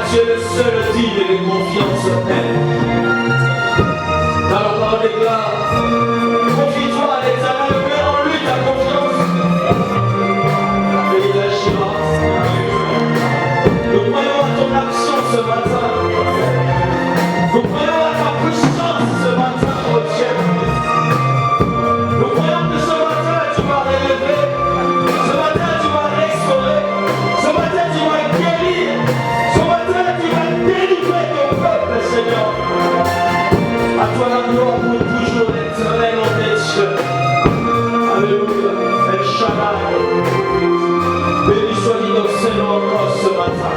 tu es le seul digne de confiance en elle. Dans la parole déclare, confie-toi à l'examen, mets en lui ta confiance. Et il agira. Nous croyons à ton action ce matin. Nous croyons à ta puissance ce matin, oh Dieu. Nous croyons que ce matin tu vas relever. Ce matin tu vas restaurer. Ce matin tu vas guérir. Ce matin tu vas délivrer ton peuple, Seigneur. À toi la gloire pour toujours l'éternel nom des cieux. Alléluia. El Shaddai. Béni soit-il dans ce nom encore ce matin.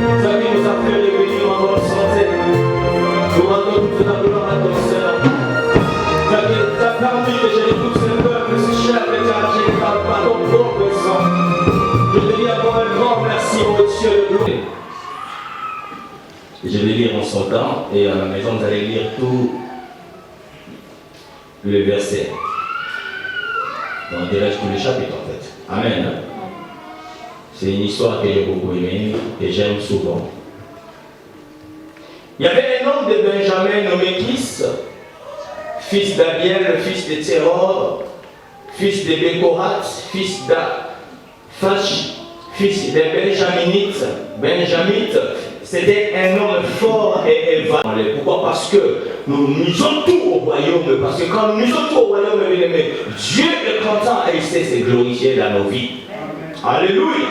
Nous amis, nous appelons les bénis en bonne santé. Nous rendons toute la gloire à ton Seigneur. Tu as permis que j'ai tout ce peuple, ce cher étranger, par ton propre sang. Je te dis encore un grand merci au Dieu de gloire. Je vais lire en son temps et à la maison vous allez lire tout le verset. On dirait tout le chapitre en fait. Amen. C'est une histoire que j'ai beaucoup aimée, que j'aime souvent. Il y avait un homme de Benjamin nommé Kis, fils d'Abiel, fils de Tseror, fils de Bécorat, fils d'Aphash, fils de Benjaminite. C'était un homme fort et évalué. Pourquoi? Parce que nous misons tout au royaume. Parce que quand nous misons tout au royaume, Dieu est content et il sait se glorifier dans nos vies. Alléluia.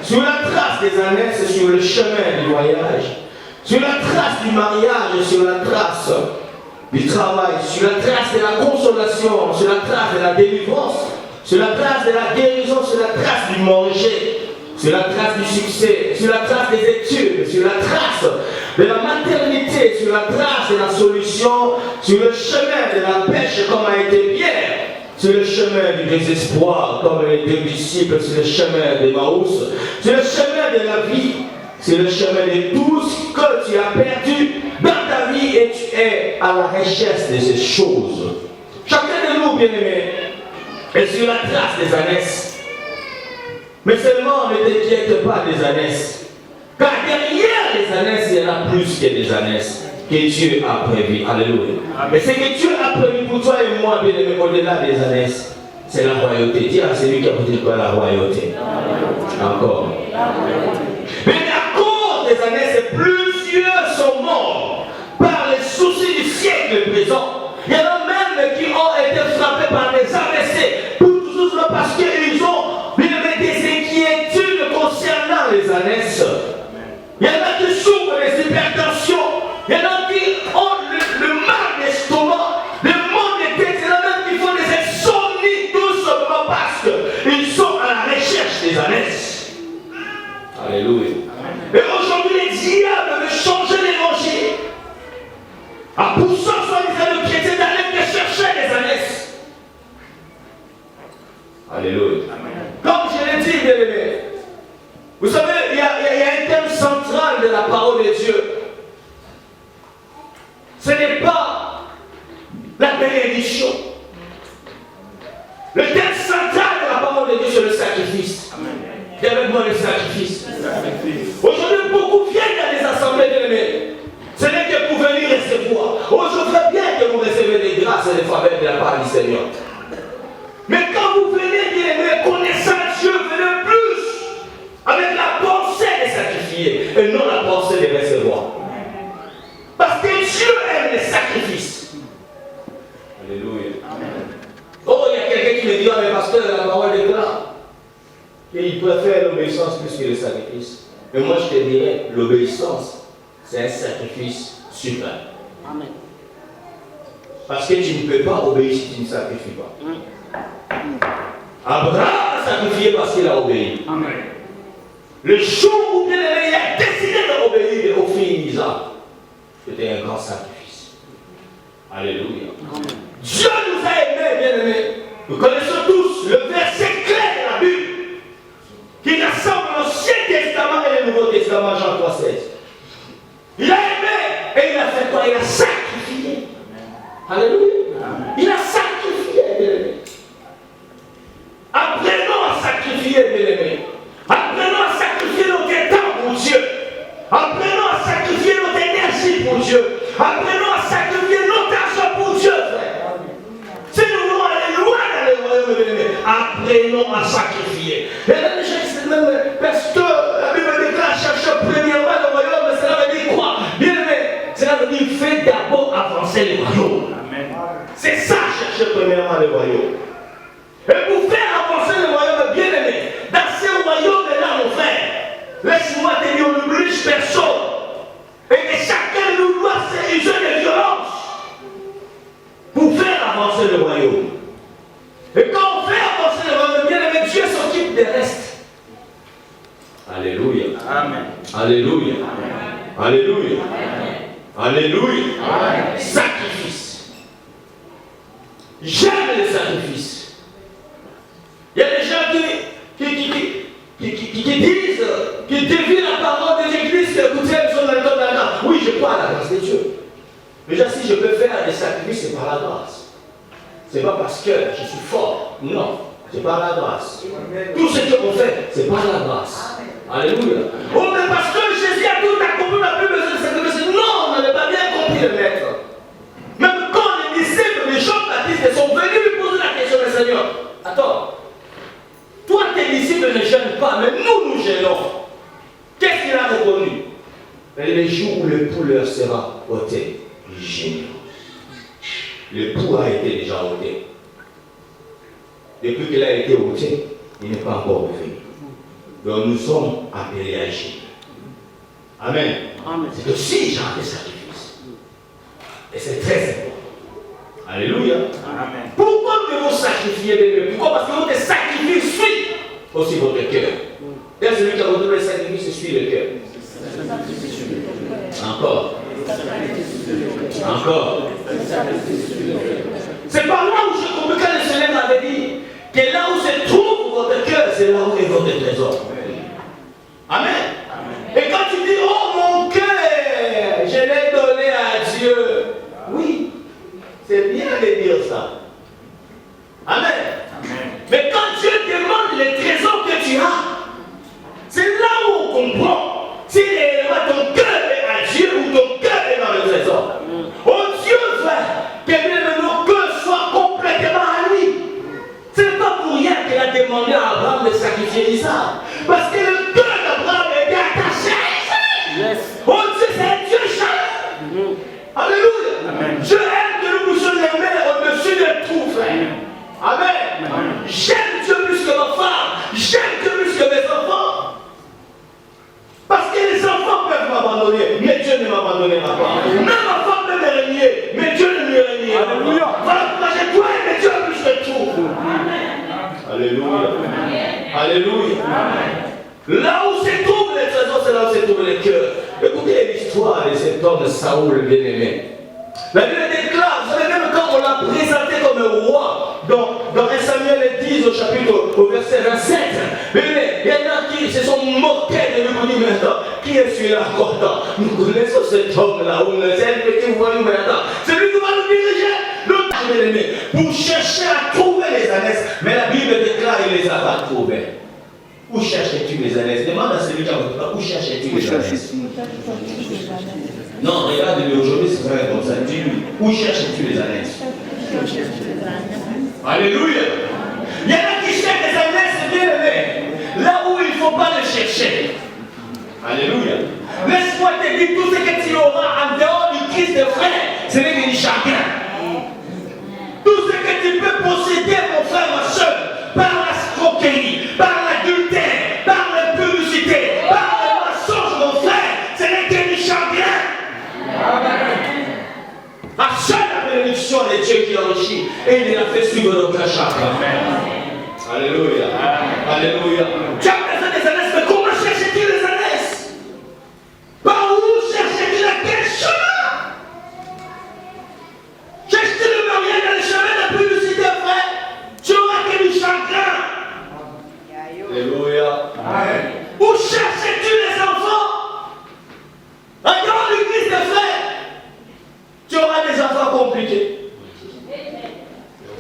Sur la trace des années, c'est sur le chemin du voyage. Sur la trace du mariage, sur la trace du travail, sur la trace de la consolation, sur la trace de la délivrance, sur la trace de la guérison, sur la trace du manger. Sur la trace du succès, sur la trace des études, sur la trace de la maternité, sur la trace de la solution, sur le chemin de la pêche comme a été Pierre, sur le chemin du désespoir comme les deux disciples, sur le chemin de Maús, sur le chemin de la vie, sur le chemin de tout ce que tu as perdu dans ta vie et tu es à la recherche de ces choses. Chacun de nous, bien-aimés, est sur la trace des ânesses. Mais seulement ne t'inquiète pas des ânesses. Car derrière les ânesses, il y en a plus que des ânesses que Dieu a prévu. Alléluia. Mais ce que Dieu a prévu pour toi et moi, bien aimé, au-delà des ânesses, c'est la royauté. Dis à celui qui a peut-être pas la royauté. Encore. Mais à cause des ânesses, plusieurs sont morts par les soucis du siècle présent. Il y en a même qui ont été frappés par des AVC. Pour tout cela parce qu'ils ont des inquiétudes concernant les ânesses. Il y en a qui souffrent des hypertensions. Il y en a qui ont le mal d'estomac, le mal de tête. Il y en a même qui font des insomnies tout simplement parce qu'ils sont à la recherche des ânesses. Alléluia. Et aujourd'hui, les diables veulent changer l'évangile en poussant soi-disant le chrétien d'aller chercher les ânesses. Alléluia. Comme je l'ai dit, bien aimé, vous savez, il y a un thème central de la parole de Dieu. Ce n'est pas la bénédiction. Le thème central de la parole de Dieu, c'est le sacrifice. Et avec moi, le sacrifice. Aujourd'hui, beaucoup viennent dans les assemblées, bien aimé. Ce n'est que pour venir recevoir. Oh, je voudrais bien que vous recevez des grâces et des faveurs de la part du Seigneur. Mais quand vous venez, bien aimé, connaissant Dieu, venez plus avec la pensée de sacrifier et non la pensée de recevoir. Parce que Dieu aime les sacrifices. Alléluia. Oh, il y a quelqu'un qui me dit, mais pasteur, la parole est claire. Et il préfère l'obéissance plus que le sacrifice. Mais moi, je te dirais, l'obéissance, c'est un sacrifice suprême. Amen. Parce que tu ne peux pas obéir si tu ne sacrifies pas. Abraham a sacrifié parce qu'il a obéi. Amen. Le jour où bien aimé, il a décidé d'obéir au fils d'Isaac, c'était un grand sacrifice. Alléluia. Amen. Dieu nous a aimés, bien aimés. Nous connaissons tous le verset clé de la Bible qui rassemble l'Ancien Testament et le Nouveau Testament, Jean 3,16. Il a aimé et il a fait quoi? Il a sacrifié. Alléluia. Amen. Il a sacrifié, bien aimé. Apprenons à sacrifier, bien aimé. Apprenons à sacrifier notre temps pour Dieu. le royaume. Et pour faire avancer le royaume, bien aimé, dans ce royaume-là, mon frère, laisse-moi te dire, on n'oblige personne. Et que chacun nous doit s'user de violence pour faire avancer le royaume. Et quand on fait avancer le royaume, bien aimé, Dieu s'occupe des restes. Alléluia. Amen. Alléluia. Amen. Alléluia. Amen. Alléluia. Amen. Sacrifice. J'aime les sacrifices. Il y a des gens qui disent, qui dévient la parole des églises, que écoutez, nous sommes dans le temps de la grâce. Oui, je crois à la grâce de Dieu. Déjà, si je peux faire des sacrifices, c'est par la grâce. C'est pas parce que je suis fort. Non, c'est par la grâce. Tout ce qu'on fait, c'est par la grâce. Alléluia. Oh, mais parce que Jésus a tout accompli, on n'a plus besoin de sacrifice. Non, on n'avait pas bien compris le maître. Même quand les disciples de Jean-Baptiste sont venus lui poser la question du Seigneur. Attends, toi tes disciples ne gênent pas, mais nous gênons. Qu'est-ce qu'il a reconnu? Les jours où le pou leur sera ôté, ils gêneront. Le pou a été déjà ôté. Depuis qu'il a été ôté, il n'est pas encore revenu. Donc nous sommes appelés à agir. Amen. Amen. C'est aussi genre de sacrifice. Et c'est très important. Alléluia. Amen. Pourquoi nous devons sacrifier les deux? Pourquoi? Parce que votre sacrifice suit aussi votre cœur. Et celui qui a retrouvé le sacrifice suit le cœur. Encore. Encore. C'est par là où je comprends quand le Seigneur m'avait dit que là où se trouve votre cœur, c'est là où est votre trésor. Amen. Amen. Et quand tu dis, oh mon cœur, je l'ai donné à Dieu. Oui, c'est bien de dire ça. Amen. Amen. Mais quand Dieu demande les trésors que tu as, c'est là où on comprend si ton cœur est à Dieu ou ton cœur est dans le trésor. Oh Dieu veut que nos cœurs soient complètement à lui. Ce n'est pas pour rien qu'il a demandé à Abraham de sacrifier Isaac. Parce que le cœur d'Abraham était attaché à Isaac. Yes. Oh Dieu, c'est un Dieu chaleureux. Alléluia. Amen. Je aime que nous puissions l'aimer au-dessus de tout, frère. Amen. Amen. J'aime Dieu plus que ma femme. J'aime Dieu plus que mes enfants. Parce que les enfants peuvent m'abandonner, mais Dieu ne m'abandonnera pas. Même ma femme peut me renier, mais Dieu ne me reniera pas. Voilà pourquoi j'ai toi et Dieu plus que tout. Amen. Alléluia. Alléluia. Amen. Là où se trouvent les trésors, c'est là où se trouvent les cœurs. Écoutez l'histoire de cet homme Saoul bien-aimé. La Bible déclare, vous savez, même quand on l'a présenté comme roi, dans 1 Samuel 10 au verset 27, il y en a qui se sont moqués de lui pour dire, mais attends, qui est celui-là encore? Nous connaissons cet homme-là, c'est un petit voyou, mais attends, c'est lui qui va nous diriger. Pour chercher à trouver les ânesses, mais la Bible déclare qu'il ne les a pas trouvés. Où cherches-tu les ânesses? Demande à celui qui a votre part, où cherches-tu les ânesses? Non, regarde-le aujourd'hui, c'est vrai comme ça. Dis-lui, où cherches-tu les ânesses? Alléluia. Il y en a qui cherchent les ânesses, bien aimé, là où il ne faut pas les chercher. Alléluia. Laisse-moi te dire, tout ce que tu auras en dehors du Christ de frère, ce n'est que du chagrin. Tout ce que tu peux posséder, mon frère, ma soeur, par la scroquerie, par l'adultère, par l'impudicité, par le mensonge, mon frère, ce n'est que du chagrin. À seule la bénédiction de Dieu qui enrichit et il a fait suivre notre chagrin. Alléluia. Alléluia. Tu as besoin des ânesses, mais comment cherches-tu les ânesses? Par où cherches-tu la question? Cherches-tu le mariage dans le chemin de la publicité, frère? Tu auras que du chagrin. Alléluia. Amen. Où cherches-tu les enfants? En dehors de l'église de frères, tu auras des enfants compliqués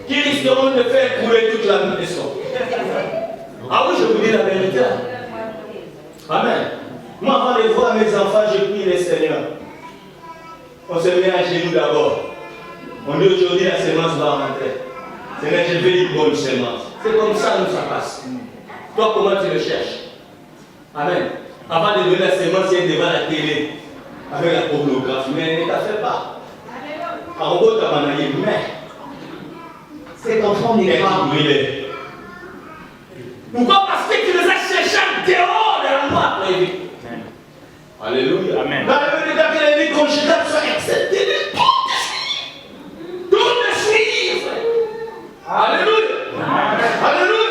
qui risqueront de faire couler toute la maison. Ah oui, je vous dis la vérité. Amen. Moi, avant de voir mes enfants, je prie le Seigneur. On se met à genoux d'abord. On dit aujourd'hui la semence va rentrer. Seigneur, je veux une bonne semence. C'est comme ça que ça passe. Toi, comment tu le cherches? Amen. Avant de donner la semence, il est devant la télé avec la pornographie. Mais ne t'en fais pas. En gros, tu as mais Cet enfant n'est pas brûlé. Pourquoi? Parce que tu les as cherchés dehors de la loi prévue. Alléluia. Amen. Dans le Bible, il dit qu'on soit accepté de tout de suite. Alléluia. Alléluia.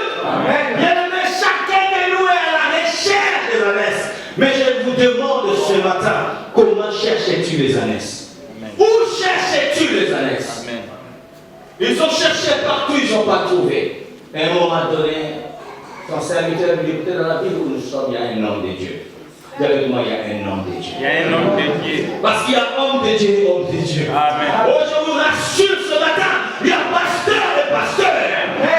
Bien aimé, chacun de nous est à la recherche des ânesses. Mais je vous demande ce matin, comment cherches-tu les ânesses? Où cherches-tu les ânesses? Ils ont cherché partout, ils n'ont pas trouvé. À un moment donné, ton serviteur me dit, peut-être dans la vie où nous sommes, il y a un homme de Dieu. Dis avec moi, il y a un homme de Dieu. Il y a un homme de Dieu. Parce qu'il y a homme de Dieu et homme de Dieu. Amen. Oh, je vous rassure ce matin, il y a pasteur et pasteur.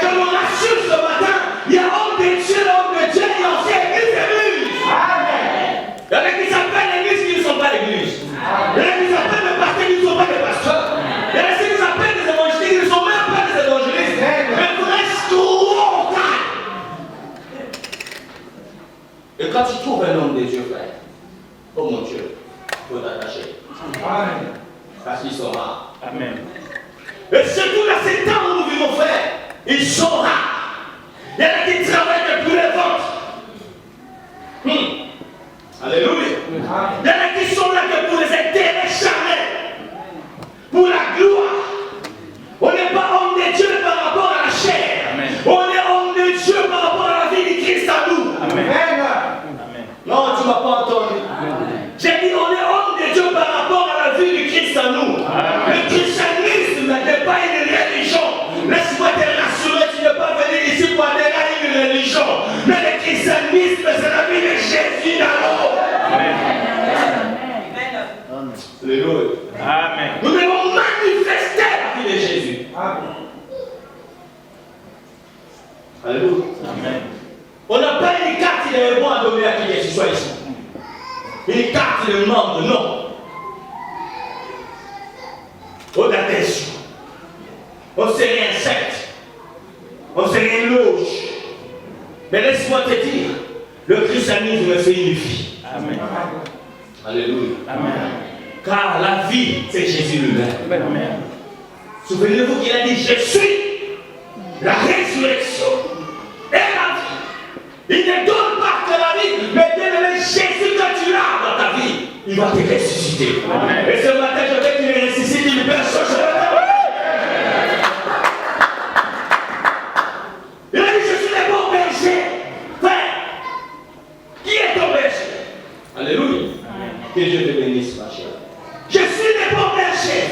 Je vous rassure ce matin, il y a homme de Dieu et homme de Dieu, il y a aussi église et église. Amen. Il y en a qui s'appellent l'église qui ne sont pas l'église. Il y en a qui s'appellent les pasteurs qui ne sont pas les pasteurs. Il y en a qui s'appellent les évangélistes qui ne sont même pas les évangélistes. Mais vous restez trop calme. Et quand tu trouves un homme de Dieu, frère, oh mon Dieu, il faut t'attacher. Amen. Parce qu'ils sont rares. Amen. Et surtout dans ces temps où nous vivons, frère, ils sont rares. Il y en a qui travaillent depuis les ventes. Alléluia. Il y en a qui sont là que pour les intérêts charnels, pour la gloire. On n'est pas homme de Dieu par rapport à la chair. Amen. On est homme de Dieu par rapport à la vie de Christ à nous. Amen. Amen. Non, tu ne m'as pas entendu. J'ai dit on est homme de Dieu par rapport à la vie du Christ à nous. Amen. Le christianisme n'est pas une religion. Laisse-moi te rassurer, tu n'es pas venu ici pour adhérer à une religion. Mais le christianisme, c'est la vie de Jésus dans l'eau. Amen. Alléluia. Amen. Nous devons manifester la vie de Jésus. Amen. Alléluia. Amen. On n'a pas une carte de bon à donner à qui que ce soit ici. Une carte de membre, non. On attention. On ne sait rien secte. On ne sait rien loge. Mais laisse-moi te dire, le christianisme c'est une vie. Amen. Alléluia. Amen. Car la vie, c'est Jésus lui-même. Amen. Souvenez-vous qu'il a dit, je suis la résurrection et la vie. Il ne donne pas que la vie, mais bien-aimé, Jésus, quand tu l'as dans ta vie, il va te ressusciter. Amen. Et ce matin, je vais qu'il ressuscite une personne. Il a dit, je suis le bon berger. Frère, qui est ton berger? Alléluia. Amen. Que Dieu te bénisse, ma chère. Je suis le bon berger.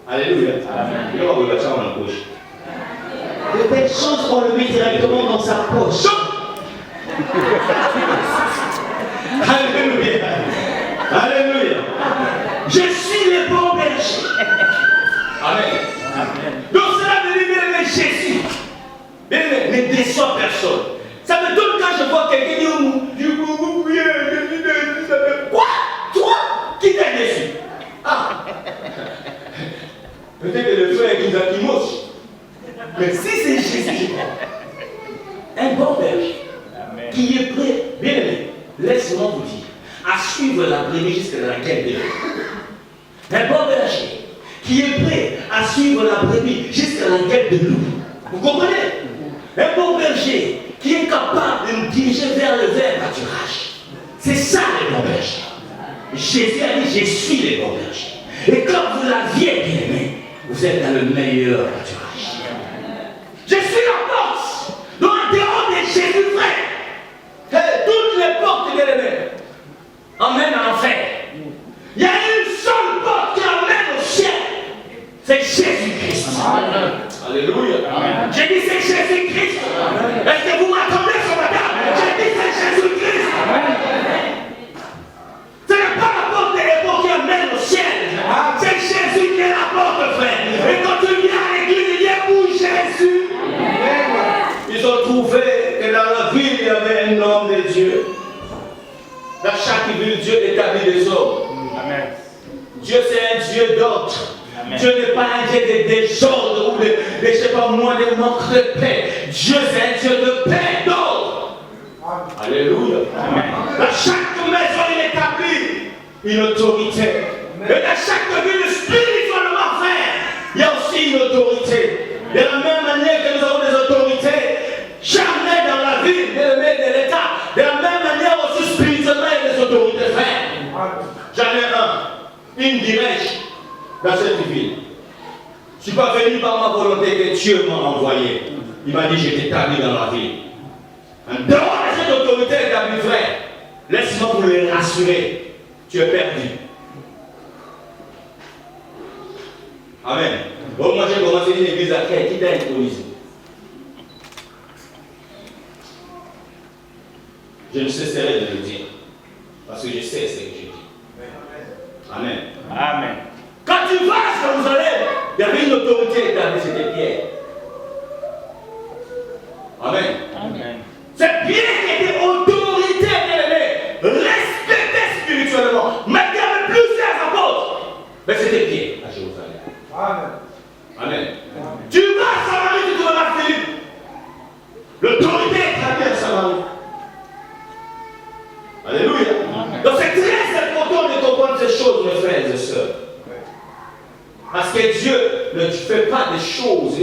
Alléluia. Amen. Il va vous mettre ça dans la poche. de belles choses, on le met directement dans sa poche. Alléluia. Alléluia. Je suis le bon berger. Amen. Donc cela veut dire, bien aimé, Jésus, bien aimé, ne déçoit personne. Ça me donne quand je vois quelqu'un dire, vous priez, quoi? Toi? Qui t'a déçu? Ah. Peut-être que le frère est Kimos. Mais si c'est Jésus, un bon berger qui est prêt, bien aimé, laisse-moi vous dire, à suivre la brebis jusqu'à laquelle il est. Un bon berger qui est prêt à suivre la brebis jusqu'à laquelle de nous. Vous comprenez? Un bon berger qui est capable de nous diriger vers le vert pâturage. C'est ça le bon berger. Jésus a dit, je suis le bon berger. Et quand vous l'aviez bien aimé, vous êtes dans le meilleur pâturage. Je suis la porte. Dans le dehors de Jésus, frère. Toutes les portes de l'ennemi emmènent en enfer. Il y a une seule porte qui emmène au ciel. C'est Jésus-Christ. Alléluia. Amen. J'ai dit c'est Jésus-Christ. Est-ce que vous m'attendez ce matin? J'ai dit c'est Jésus-Christ. Ce n'est pas la porte de l'époque qui amène au ciel. C'est Jésus qui est la porte, frère. Et quand tu viens à l'église, il y a où Jésus. Ils ont trouvé que dans la ville, il y avait un homme de Dieu. Dans chaque ville, Dieu établit des hommes. Amen. Dieu, c'est un Dieu d'ordre. Dieu n'est pas un Dieu de désordre ou de je ne sais pas moi, de manque de paix. Dieu, c'est un Dieu de paix, d'ordre. Alléluia. Amen. Dans chaque maison, il établit une autorité. Et dans chaque ville, spirituellement, frère, il y a aussi une autorité. Et dans il me dirige dans cette ville. Je ne suis pas venu par ma volonté que Dieu m'a envoyé. Il m'a dit, je t'établis dans la ville. En dehors de cette autorité établie, frère, laisse-moi pour le rassurer. Tu es perdu. Amen. Bon, moi j'ai commencé une église à Kay, qui t'a intronisé. Je ne cesserai de le dire. Parce que je sais ce que je dis. Amen. Amen. Quand tu vas à Jérusalem, il y avait une autorité établie, c'était Pierre. Amen. Amen. C'est Pierre qui était autorité, bien-aimé, respecté spirituellement, malgré plusieurs apôtres. Mais c'était Pierre à Jérusalem. Amen. Amen. Tu vas à Samarie, tu trouveras Philippe. L'autorité est établie à Samarie. Alléluia. Amen. Donc c'est très important de comprendre ces choses, mes frères et sœurs. Parce que Dieu ne fait pas des choses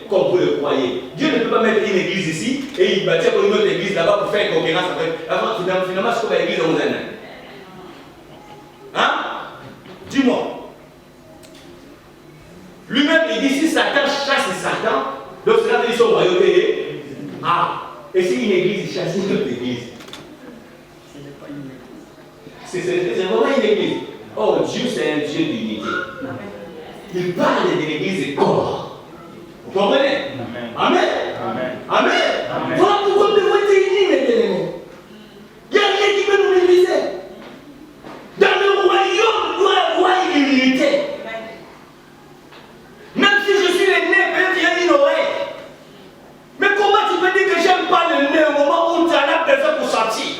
comme vous le croyez. Dieu ne peut pas mettre une église ici et il bâtit pour une autre église là-bas pour faire une concurrence avec. Finalement, c'est comme l'église de Moussaïna. Hein? Dis-moi. Lui-même, il dit si Satan chasse Satan, donc cela veut dire son royauté. Ah, et si une église chasse une autre église? C'est vraiment une église. Oh, Dieu, c'est un Dieu d'unité. Il parle de l'église et corps. Vous comprenez? Amen. Amen. Amen. Amen. Voilà pourquoi nous devons être unis, mes bien-aimés. Il n'y a rien qui peut nous diviser. Dans le royaume, il doit y avoir une unité. Même si je suis le nez, peut-être il y a une oreille. Mais comment tu peux dire que j'aime pas le nez au moment où tu en as besoin pour sortir?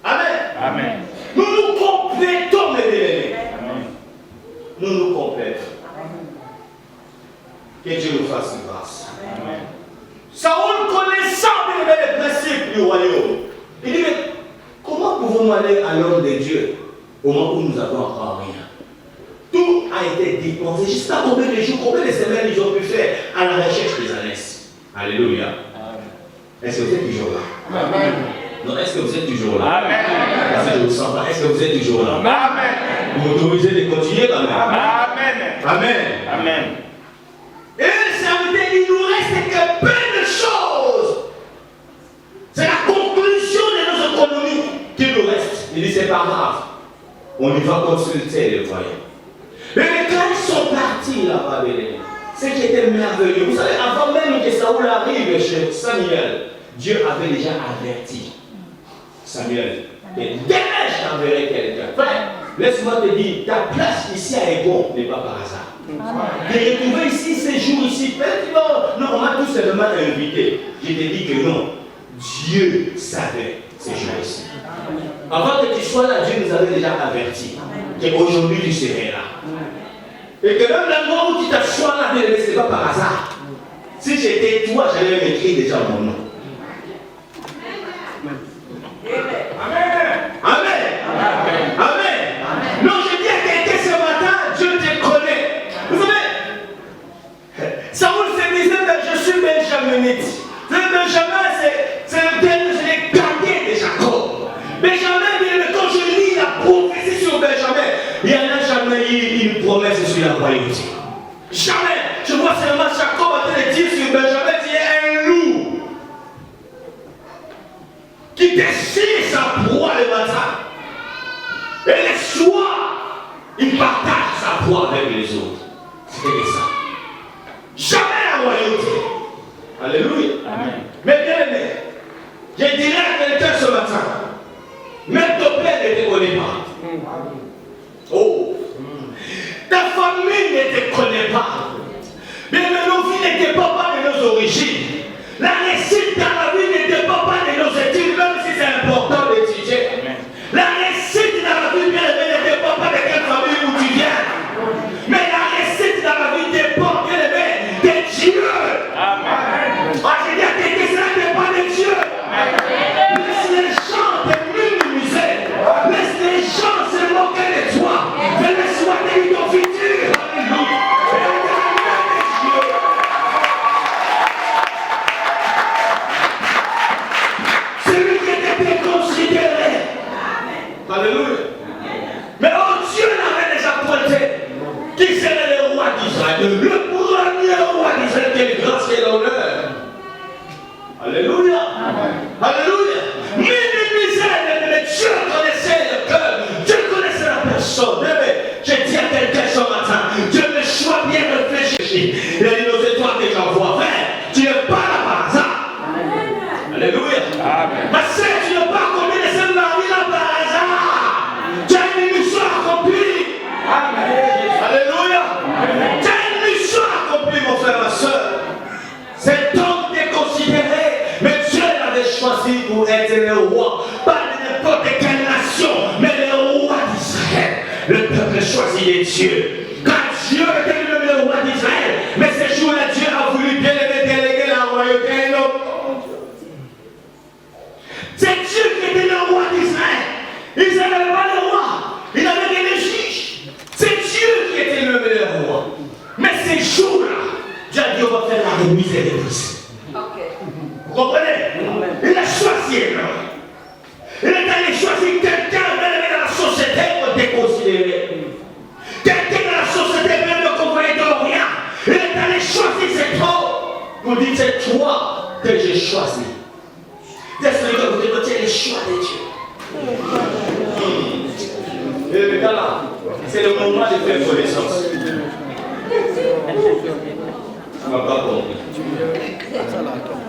Amen. Amen. Nous nous complétons, mes bien-aimés. Nous nous complétons. Que Dieu nous fasse grâce. Amen. Saoul connaissant les principes du royaume. Il dit, mais comment pouvons-nous aller à l'homme de Dieu au moment où nous n'avons encore rien? Tout a été dépensé. Je ne sais pas combien de jours, combien de semaines ils ont pu faire à la recherche des ânesses. Alléluia. Est-ce que vous êtes toujours là? Amen. Non, est-ce que vous êtes toujours là? Amen. Parce que je ne vous sens pas. Est-ce que vous êtes toujours là? Amen. Vous m'autorisez de continuer quand même? Amen. Amen. Amen. Et ça veut dire qu'il nous reste que peu de choses. C'est la conclusion de nos économies qui nous reste. Il dit c'est pas grave. On y va consulter les voyants. Mais quand ils sont partis là-bas, ce qui était merveilleux, vous savez, avant même que Saoul arrive chez Samuel, Dieu avait déjà averti Samuel. Et demain je t'enverrai quelqu'un. Frère, laisse-moi te dire, ta place ici à Ébon n'est pas par hasard. De retrouver ici, ces jours ici, non, on m'a tout simplement invité. Je t'ai dit que non, Dieu savait ces jours ici. Avant que tu sois là, Dieu nous avait déjà averti qu'aujourd'hui tu serais là. Et que même l'endroit où tu t'assois là, ce n'est pas par hasard. Si j'étais toi, j'allais m'écrire déjà mon nom. Amen. Amen. Amen. Amen. Non, je dis à quelqu'un ce matin, Dieu te connaît. Vous savez, Saoul se disait, je suis benjaminite. Benjamin, c'est le dernier cadet de Jacob. Benjamin, quand je lis la prophétie sur Benjamin, il n'y en a jamais eu une promesse sur la royauté. Jamais. Je vois seulement Jacob en train de dire sur Benjamin qu'il y a un loup qui déchire sa proie le matin. Et le soir, il partage sa proie avec les autres. C'était ça. Jamais la royauté. Alléluia. Amen. Mais bien aimé, je dirais à quelqu'un ce matin, même ton père ne te connaît pas. Oh. Ta famille ne te connaît pas. Mais nos vies ne dépendent pas de nos origines. La réussite dans la vie ne dépend pas de nos études, même si c'est important d'étudier. La réussite dans la vie, bien aimé, ne dépend pas de quelle famille où tu viens. Mais la réussite dans la vie dépend, bien aimé, de Dieu. Amen. Ah, je dis à quelqu'un, cela dépend de Dieu. Laisse les gens te minimiser. Laisse les gens se moquer de toi. Mais laisse-moi te dire ton futur. Alléluia. Celui qui était considéré. Alléluia. Mais Ma sœur, tu n'as pas accompli de ce mari-là par hasard. Tu as une mission accomplie. Alléluia. Tu as une mission accomplie, mon frère, ma soeur. Cet homme t'est considéré, mais Dieu l'avait choisi pour être le roi. Pas de n'importe quelle nation, mais le roi d'Israël. Le peuple choisi de Dieu. Quand Dieu était le roi d'Israël, mais ce jour-là, Dieu a voulu bien déléguer la royauté à un homme. C'est Dieu qui était le roi d'Israël. Ils n'avaient pas le roi. Ils n'avaient que les juges. C'est Dieu qui était le meilleur roi. Mais ces jours-là, Dieu a dit on va faire la remise des dépenses. Vous comprenez? Il a choisi un homme. Il est allé choisir quelqu'un même dans la société pour déconsidérer. Quelqu'un dans la société même qu'on voyait de rien. Il est allé choisir cet homme pour dire c'est toi que j'ai choisi. C'est celui que vous devez le choix de Dieu. Et maintenant là, c'est le moment de faire connaissance. Tu ne m'as pas compris.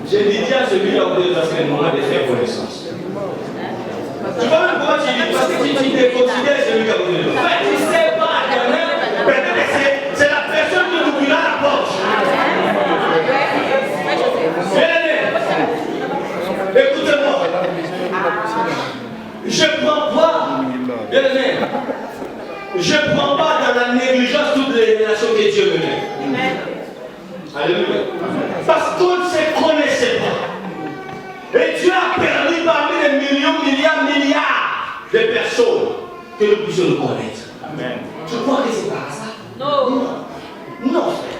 J'ai dit à celui-là où c'est le moment de faire connaissance. Tu vois même pourquoi tu dis, parce que tu te considères celui qui a voulu le faire. Tu ne sais pas, peut-être c'est la personne qui ouvrira la porte. Écoutez-moi. Je ne prends pas, bien aimé, je ne prends pas dans la négligence toutes les relations que Dieu me met. Alléluia. Parce qu'on ne se connaissait pas. Et Dieu a permis parmi les millions, milliards de personnes que nous puissions nous connaître. Amen. Tu crois que c'est par hasard? Non. Non, frère.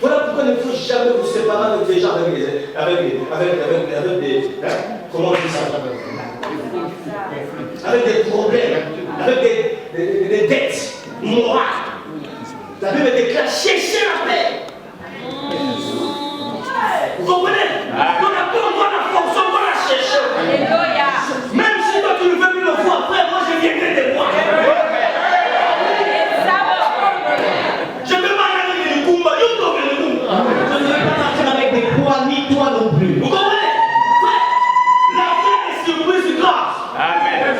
Voilà pourquoi il ne faut jamais vous séparer avec des gens, avec des comment on dit ça? Avec des problèmes, avec des dettes morales. La Bible déclare chercher la paix. Vous comprenez? On n'a pas encore la fonction, on va la chercher. Alléluia. Même si toi tu ne veux plus le voir, frère, moi je viendrai te voir. Je ne peux pas aller avec les Kumba, je ne veux pas marcher avec des poids, ni toi non plus. Vous comprenez? La vie est surprise grâce. Amen.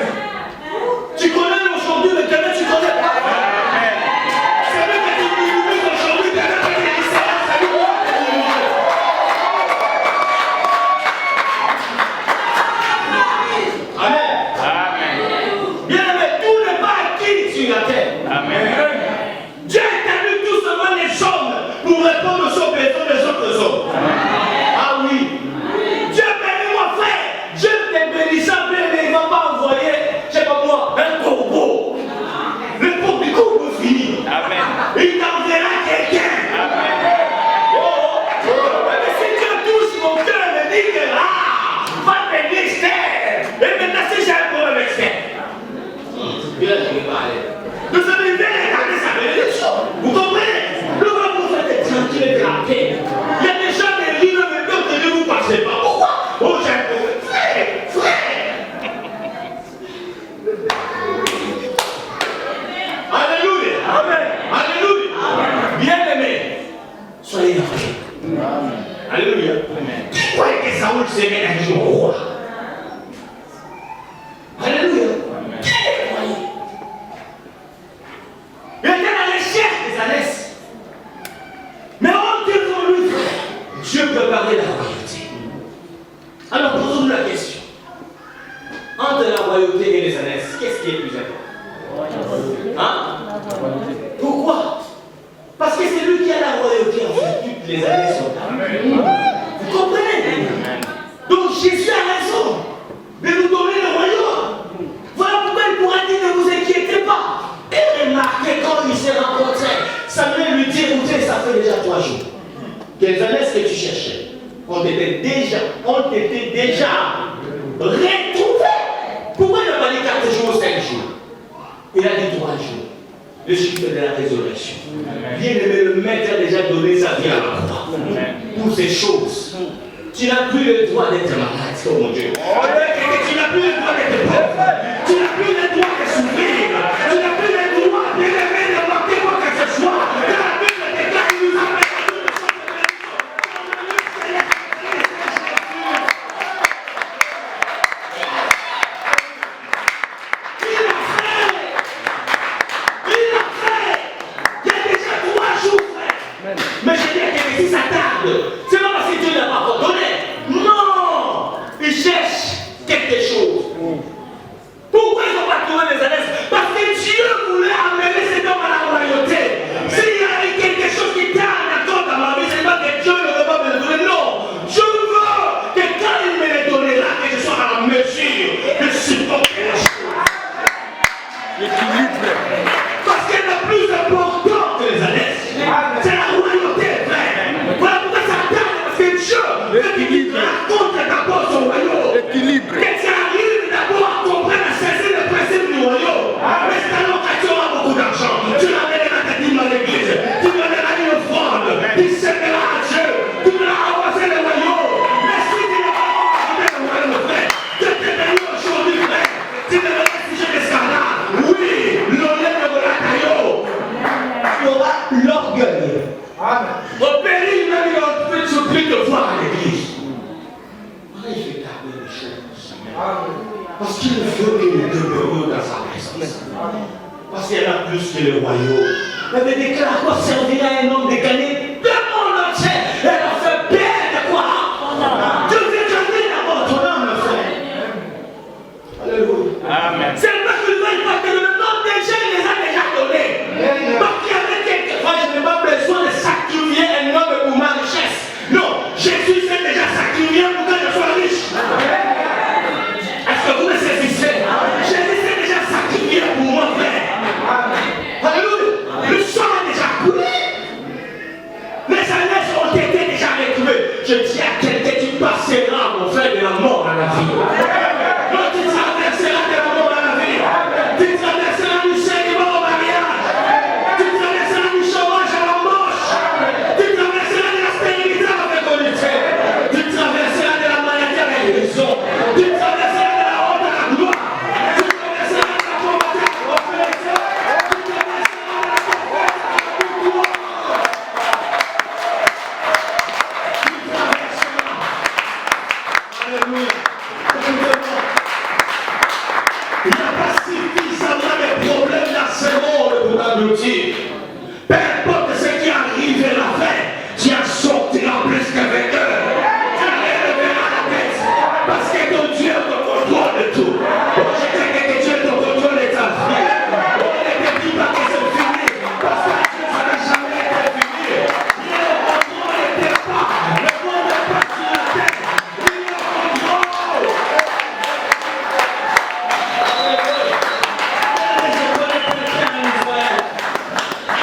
Tu connais aujourd'hui, mais demain tu ne connais pas. C'est vrai que tu m'illumines aujourd'hui, demain tu ne sais pas. Dieu établit tout seulement les hommes pour répondre aux besoins des autres hommes. Ah oui. Dieu bénit mon frère. Dieu te bénissant, mais il ne va pas envoyer, je ne sais pas moi, un corbeau. Le pauvre du corbeau finit. Amen. Il t'enverra quelqu'un. Amen. Oh. Mais si Dieu touche mon cœur et me dit que va bénir Esther. Et maintenant si j'ai un problème avec Esther. Là, je ne vais pas aller. Nous sommes venus regarder sa bénédiction. Vous comprenez? Le grand prophète est tranquille et tranquille. Il y a des gens qui vivent avec d'autres que ne vous passez pas. Pourquoi? Oh, j'ai un prophète. Frère. Alléluia. Amen. Alléluia. Bien-aimés, soyez là. Alléluia. Amen. Qui croyait que Saoul serait un jour roi? Alléluia. Il était dans les chefs des années. Mais on devant lui, Dieu préparait la royauté. Alors posons-nous la question. Entre la royauté et les années, qu'est-ce qui est plus important? Hein? Pourquoi? Parce que c'est lui qui a la royauté en fait. Toutes les années sont là. Vous comprenez? Donc Jésus a raison de nous donner le royaume. Voilà pourquoi il pourra dire ne vous inquiétez pas. Et remarquez quand il s'est rencontré, Samuel lui dit, écoutez, ça fait déjà 3 jours. Quelles années est-ce que tu cherchais? On t'était déjà retrouvés. Pourquoi il n'a pas dit 4 jours ou 5 jours? Il a dit 3 jours. Le chiffre de la résurrection. Bien aimé, le maître a déjà donné sa vie à la croix. Pour ces choses. Tu n'as plus le droit d'être malade, oh mon Dieu. Tu n'as plus le droit d'être pauvre. Tu n'as plus le droit de souffrir. Tu n'as plus le droit d'aimer de manquer quoi que ce soit. La Bible déclare qu'il nous appelle à nous de sortir de Parce qu'il veut que nous demeurions dans sa présence. Parce qu'elle a plus que le royaume. Elle me déclare quoi servira un homme de gagner le monde entier. Elle a fait perdre quoi? Tu veux gagner d'abord ton âme, frère. Alléluia. Amen. C'est le que nous voyons que le nom des gens les a déjà donnés. Donc il y avait quelquefois, je n'ai pas besoin de sacrifier un homme pour ma richesse. Non, Jésus s'est déjà sacrifié pour que je sois riche. Est-ce que vous me saisissez? Jésus s'est déjà sacrifié pour moi, frère. Alléluia. Le sang a déjà coulé. Les années ont été déjà retrouvées. Je dis à quelqu'un, tu passeras, mon frère, de la mort à la vie. Non, tu traverseras de la mort à la vie. Tu traverseras du saignement au mariage. Tu traverseras du chômage à l'embauche. Tu traverseras de la stérilité à la fécondité. Tu traverseras de la maladie à la guérison. Tu traverseras de la honte à la gloire. Tu traverseras de la pauvreté à la prospérité. Tu traverseras de la souffrance à la victoire. Tu traverseras. Alléluia. Il n'y a pas suffisamment de problèmes dans ce monde pour t'abrutir. Peu importe ce qui arrive à la fin, tu en sortiras plus que vainqueur. Tu relèveras la tête. Parce que ton Dieu est au contrôle de tout. Oh, je sais que Dieu est au contrôle de ta vie. Oh, ne te dis pas que c'est fini. Parce que Dieu, ça n'a jamais été fini. Il est au contrôle de tes pas. Le monde n'est pas sur la tête. Il est au contrôle.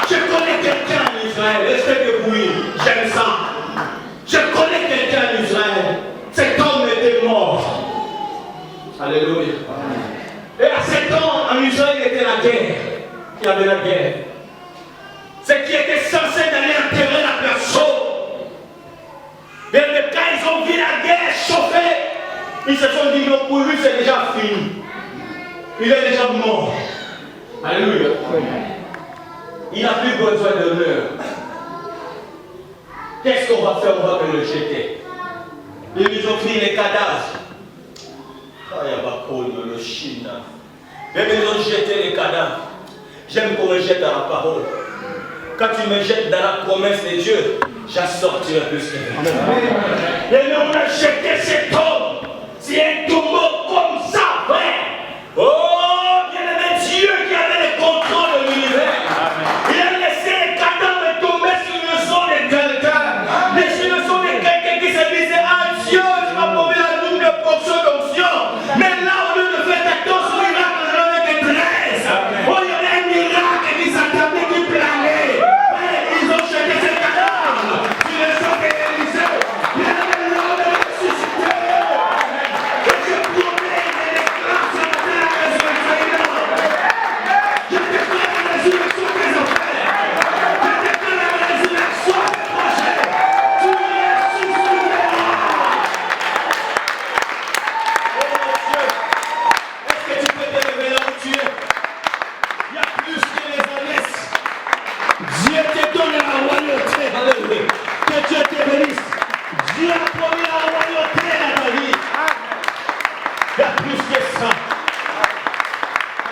Je connais quelqu'un en Israël. Restez debout. J'aime ça. Je connais quelqu'un en Israël. Cet homme était mort. Alléluia. Et à 7 ans, en Israël, il était la guerre. Il y avait la guerre. Ce qui était censé d'aller enterrer la personne. Mais quand ils ont vu la guerre chauffer, ils se sont dit non, pour lui c'est déjà fini. Il est déjà mort. Alléluia. Il n'a plus besoin d'honneur. Qu'est-ce qu'on va faire? On va le jeter. Ils nous ont pris les cadavres. Ah, il y a pas de le Chine. Mais ils ont jeté les cadavres. J'aime qu'on me jette dans la parole. Quand tu me jettes dans la promesse de Dieu, j'en sortirai plus que lui. Et on a jeté cet homme. C'est un tombeau comme ça, frère. Oh, bien-aimé Dieu qui avait le contrôle de l'univers. Il a laissé les cadavres tomber sur le son de quelqu'un. Mais sur le son de quelqu'un qui se disait, ah Dieu, tu m'as promis la double portion d'onction. Mais là, au lieu de faire 14 miracles, j'en ai que 13. Oh, il y en a un miracle qui s'attendait, qui planait. Ils ont jeté ces cadavres sur le son d'Élisée. Il y avait l'homme ressuscité. Et je promets des grâces à la résurrection. Je déclare la résurrection des enfants. Je déclare la résurrection des projets. Tu ressusciteras. Oh mon Dieu, est-ce que tu peux te lever là où tu es? Il y a plus que les années. Dieu te donne la royauté. Alléluia. Que Dieu te bénisse. Dieu a promis la royauté dans ta vie. Il y a plus que ça.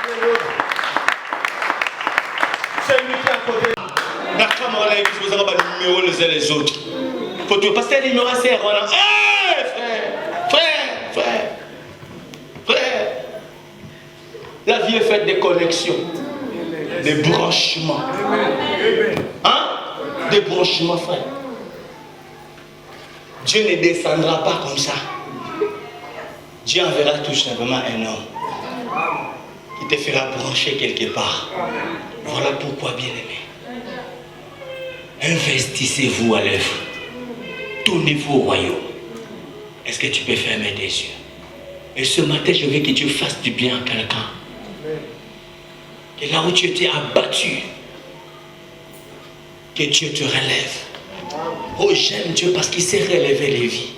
Alléluia. C'est lui qui a côté. La caméra là, vous avez pas de numéro les uns les autres. Faut tout. Parce que le numéro c'est Roland. Hé, frère. La vie est faite de connexions, de branchements. Hein? Des branchements, frère. Dieu ne descendra pas comme ça. Dieu enverra tout simplement un homme qui te fera brancher quelque part. Voilà pourquoi, bien-aimé, investissez-vous à l'œuvre. Tournez-vous au royaume. Est-ce que tu peux fermer tes yeux? Et ce matin, je veux que Dieu fasse du bien à quelqu'un. Et là où tu étais abattu, que Dieu te relève. Oh, j'aime Dieu parce qu'il sait relever les vies.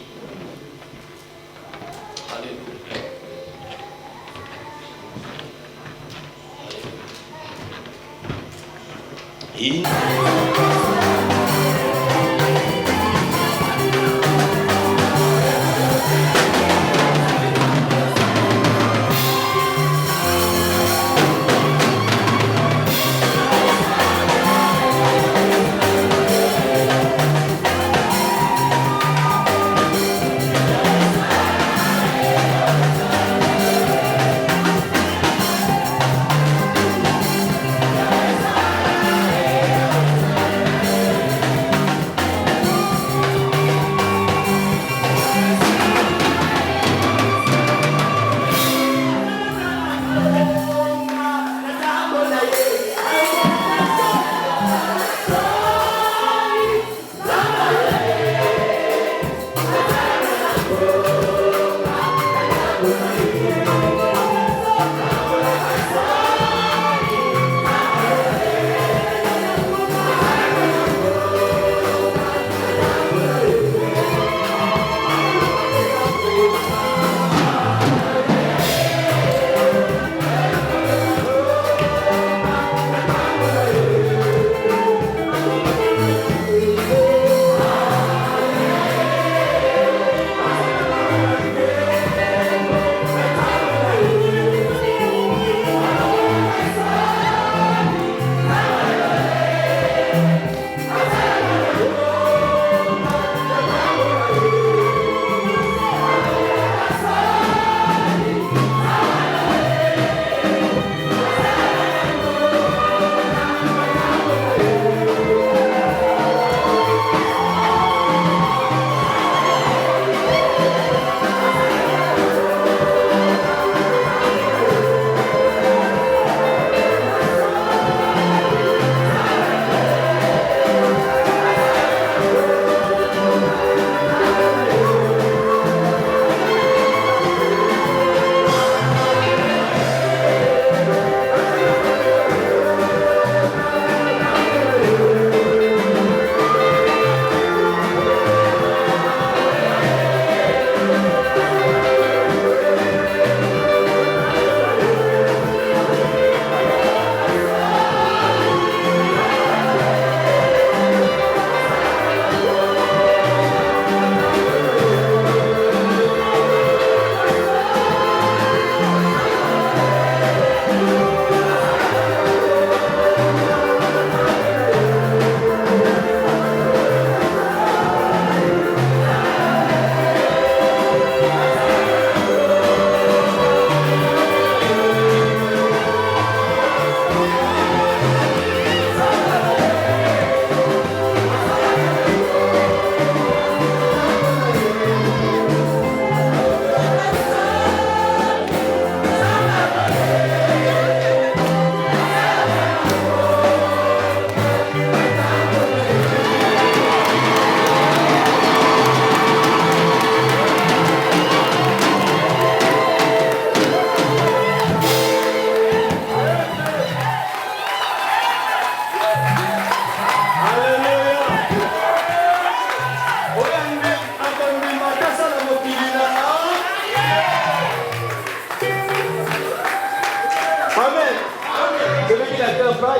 d'accord, pas à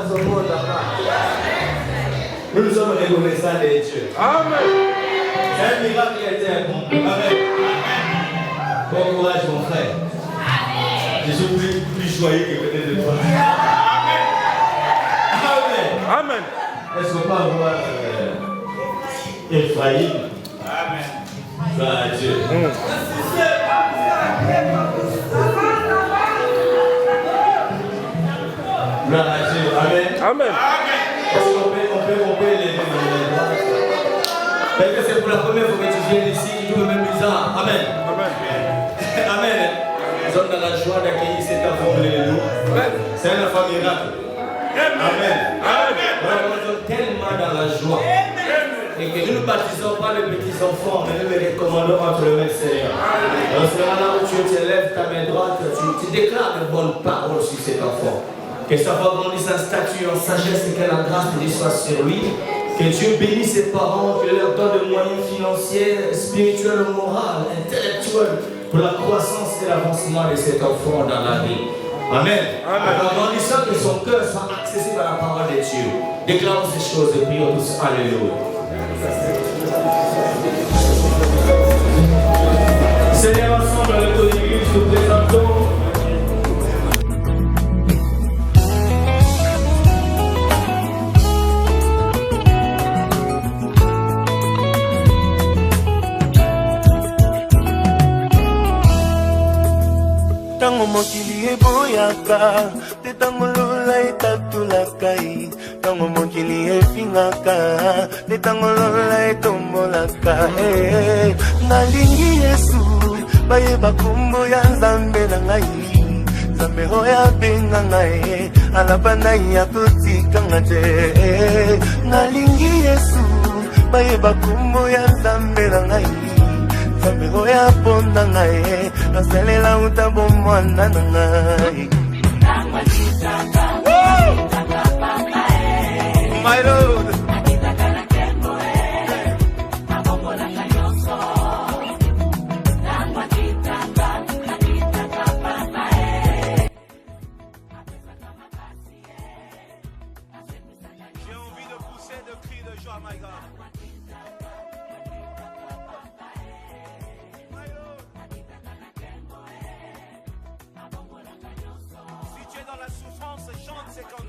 son monde là-bas. Nous sommes reconnaissants de Dieu. Amen. C'est un miracle qui a été accompli. Amen. Bon courage, mon frère. Je suis plus joyeux que peut-être de toi. Amen. Amen. Est-ce qu'on peut avoir Ephraïm? Amen. Gloire à Dieu. Gloire à Dieu. Amen. Amen. Est-ce qu'on peut lever les bras? Parce que c'est pour la première fois que tu viens ici, tu peux même bizarre. Amen. Amen. Amen. Nous sommes dans la joie d'accueillir cet enfant de nous. C'est un enfant miracle. Amen. Amen. Nous sommes tellement dans la joie. Et que nous ne baptisons pas les petits enfants, mais nous les recommandons entre les mains du Seigneur. Dans ce moment-là où tu élèves ta main droite, tu déclares de bonnes paroles sur cet enfant. Que sa voix grandisse en statut, en sagesse, et que la grâce de Dieu soit sur lui. Que Dieu bénisse ses parents, que leur donne des moyens financiers, spirituels, moraux, intellectuels, pour la croissance et l'avancement de cet enfant dans la vie. Amen. En grandissant, que son cœur soit accessible à la parole de Dieu. Déclarons ces choses et prions tous. Alléluia. Seigneur, ensemble avec ton église, nous présentons tango mokili eboyaka te tango lola etatulaka tango mokili efingaka te tango lola etombolaka nalingi Yesu bayeba kombo ya Nzambe na ngai Nzambe oyo abenga ngai alaba na ye akotikanga te nalingi Yesu bayeba kombo ya Nzambe na ngai Nzambe oyo aponda ngai nasalela uta bomwana na ngai My Lord j'ai envie de pousser de cris de joie, my God. Si tu es dans la souffrance, chante ces cantiques.